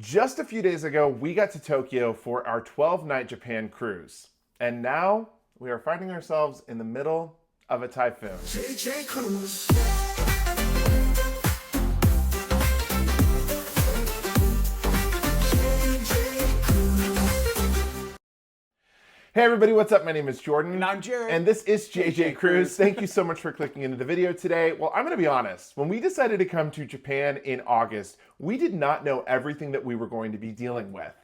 Just a few days ago, we got to Tokyo for our 12-night Japan cruise. And now we are finding ourselves in the middle of a typhoon. Hey everybody, what's up? My name is Jordan. And I'm Jared. And this is JJ Cruise. Thank you so much for clicking into the video today. Well, I'm gonna be honest. When we decided to come to Japan in August, we did not know everything that we were going to be dealing with.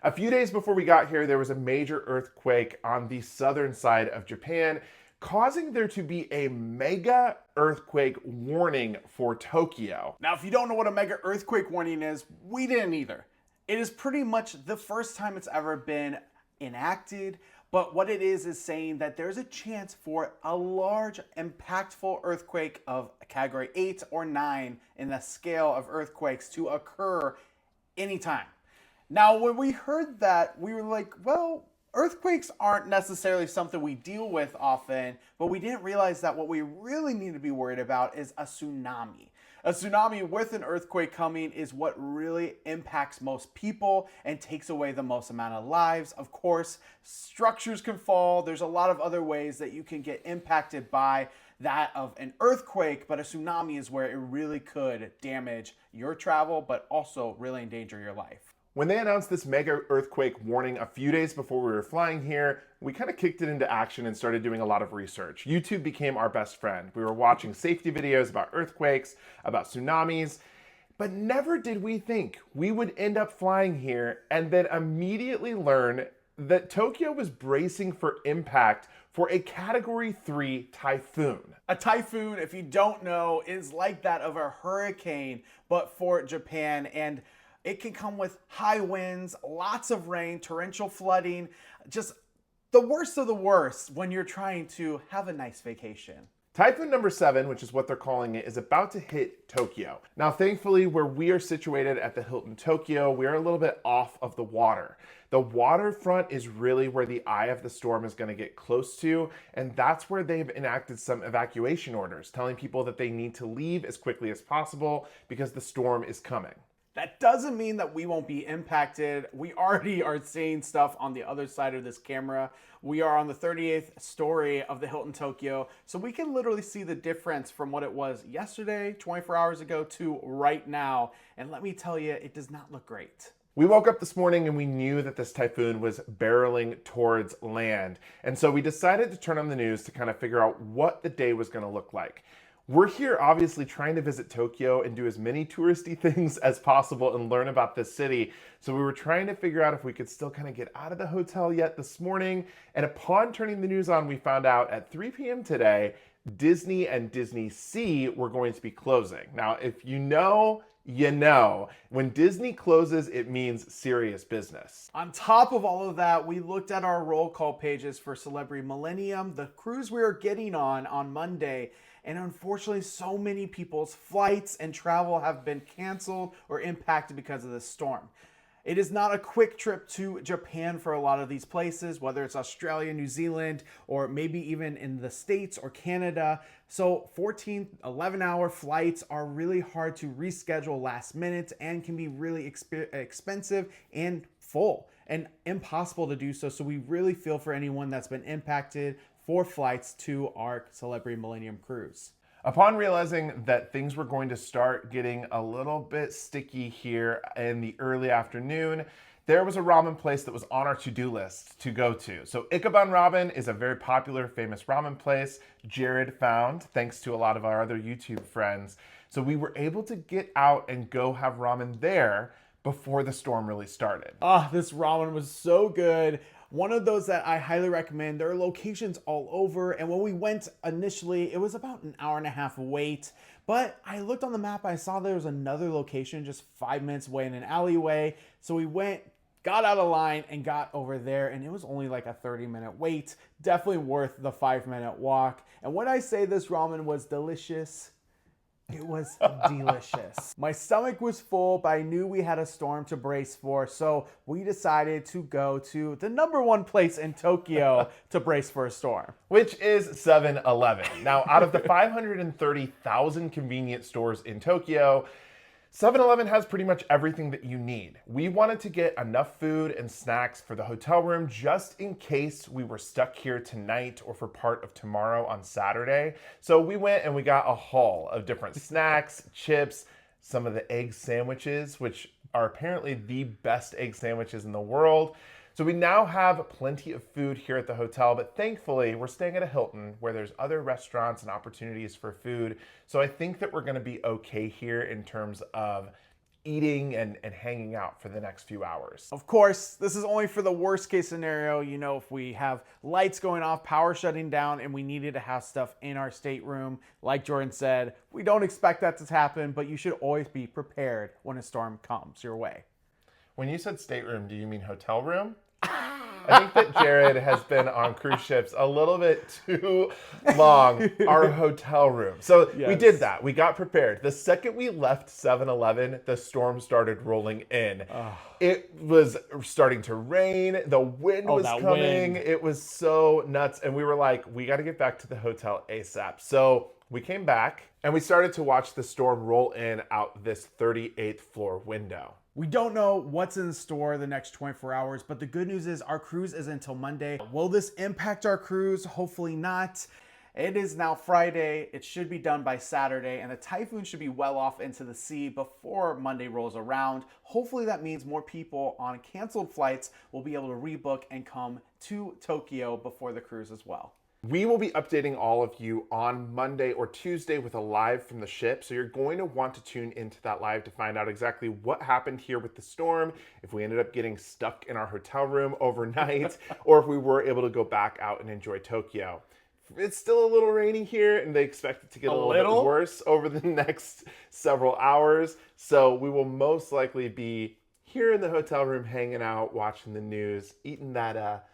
A few days before we got here, there was a major earthquake on the southern side of Japan, causing there to be a mega earthquake warning for Tokyo. Now, if you don't know what a mega earthquake warning is, we didn't either. It is pretty much the first time it's ever been enacted, but what it is saying that there's a chance for a large, impactful earthquake of category 8 or 9 in the scale of earthquakes to occur anytime. Now, when we heard that, we were like, well, earthquakes aren't necessarily something we deal with often, but we didn't realize that what we really need to be worried about is a tsunami. A tsunami with an earthquake coming is what really impacts most people and takes away the most amount of lives. Of course, structures can fall. There's a lot of other ways that you can get impacted by that of an earthquake, but a tsunami is where it really could damage your travel, but also really endanger your life. When they announced this mega earthquake warning a few days before we were flying here, we kind of kicked it into action and started doing a lot of research. YouTube became our best friend. We were watching safety videos about earthquakes, about tsunamis, but never did we think we would end up flying here and then immediately learn that Tokyo was bracing for impact for a Category 3 typhoon. A typhoon, if you don't know, is like that of a hurricane, but for Japan, and it can come with high winds, lots of rain, torrential flooding, just the worst of the worst when you're trying to have a nice vacation. Typhoon number 7, which is what they're calling it, is about to hit Tokyo. Now, thankfully, where we are situated at the Hilton Tokyo, we are a little bit off of the water. The waterfront is really where the eye of the storm is going to get close to, and that's where they've enacted some evacuation orders, telling people that they need to leave as quickly as possible because the storm is coming. That doesn't mean that we won't be impacted. We already are seeing stuff on the other side of this camera. We are on the 38th story of the Hilton Tokyo, so we can literally see the difference from what it was yesterday, 24 hours ago, to right now. And let me tell you, it does not look great. We woke up this morning and we knew that this typhoon was barreling towards land. And so we decided to turn on the news to kind of figure out what the day was going to look like. We're here obviously trying to visit Tokyo and do as many touristy things as possible and learn about this city. So we were trying to figure out if we could still kind of get out of the hotel yet this morning. And upon turning the news on, we found out at 3 p.m. today, Disney and Disney Sea were going to be closing. Now, if you know, you know. When Disney closes, it means serious business. On top of all of that, we looked at our roll call pages for Celebrity Millennium, the cruise we were getting on Monday. And unfortunately, so many people's flights and travel have been canceled or impacted because of this storm. It is not a quick trip to Japan for a lot of these places, whether it's Australia, New Zealand, or maybe even in the States or Canada. So 14, 11-hour flights are really hard to reschedule last minute and can be really expensive and full and impossible to do so. So we really feel for anyone that's been impacted for flights to our Celebrity Millennium cruise. Upon realizing that things were going to start getting a little bit sticky here in the early afternoon, there was a ramen place that was on our to-do list to go to. So Ichiran Ramen is a very popular, famous ramen place Jared found thanks to a lot of our other YouTube friends. So we were able to get out and go have ramen there before the storm really started. This ramen was so good. One of those that I highly recommend. There are locations all over, and when we went initially, it was about an hour and a half wait, but I looked on the map, I saw there was another location just 5 minutes away in an alleyway, so we went, got out of line, and got over there, and it was only like a 30-minute wait. Definitely worth the 5-minute walk, and when I say this ramen was delicious, it was delicious. My stomach was full, but I knew we had a storm to brace for, so we decided to go to the #1 place in Tokyo to brace for a storm. Which is 7-Eleven. Now, out of the 530,000 convenience stores in Tokyo, 7-Eleven has pretty much everything that you need. We wanted to get enough food and snacks for the hotel room just in case we were stuck here tonight or for part of tomorrow on Saturday. So we went and we got a haul of different snacks, chips, some of the egg sandwiches, which are apparently the best egg sandwiches in the world. So we now have plenty of food here at the hotel, but thankfully we're staying at a Hilton where there's other restaurants and opportunities for food. So I think that we're gonna be okay here in terms of eating and hanging out for the next few hours. Of course, this is only for the worst case scenario. You know, if we have lights going off, power shutting down, and we needed to have stuff in our stateroom, like Jordan said, we don't expect that to happen, but you should always be prepared when a storm comes your way. When you said stateroom, do you mean hotel room? I think that Jared has been on cruise ships a little bit too long, our hotel room. So we did that. We got prepared. The second we left 7-Eleven, the storm started rolling in. It was starting to rain. The wind was coming. It was so nuts. And we were like, we got to get back to the hotel ASAP. So we came back and we started to watch the storm roll in out this 38th floor window. We don't know what's in store the next 24 hours, but the good news is our cruise is until Monday. Will this impact our cruise? Hopefully not. It is now Friday. It should be done by Saturday, and the typhoon should be well off into the sea before Monday rolls around. Hopefully that means more people on canceled flights will be able to rebook and come to Tokyo before the cruise as well. We will be updating all of you on Monday or Tuesday with a live from the ship. So you're going to want to tune into that live to find out exactly what happened here with the storm, if we ended up getting stuck in our hotel room overnight, or if we were able to go back out and enjoy Tokyo. It's still a little rainy here, and they expect it to get a little bit worse over the next several hours. So we will most likely be here in the hotel room hanging out, watching the news, eating that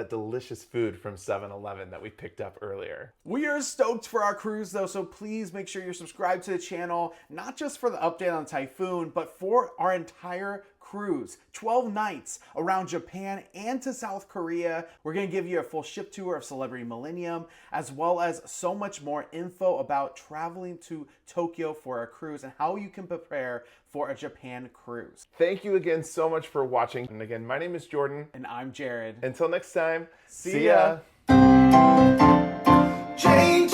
delicious food from 7-Eleven that we picked up earlier. We are stoked for our cruise though, so please make sure you're subscribed to the channel, not just for the update on Typhoon, but for our entire cruise. 12 nights around Japan and to South Korea. We're gonna give you a full ship tour of Celebrity Millennium, as well as so much more info about traveling to Tokyo for a cruise and how you can prepare for a Japan cruise. Thank you again so much for watching. And again, my name is Jordan. And I'm Jared. Until next time, See ya. Change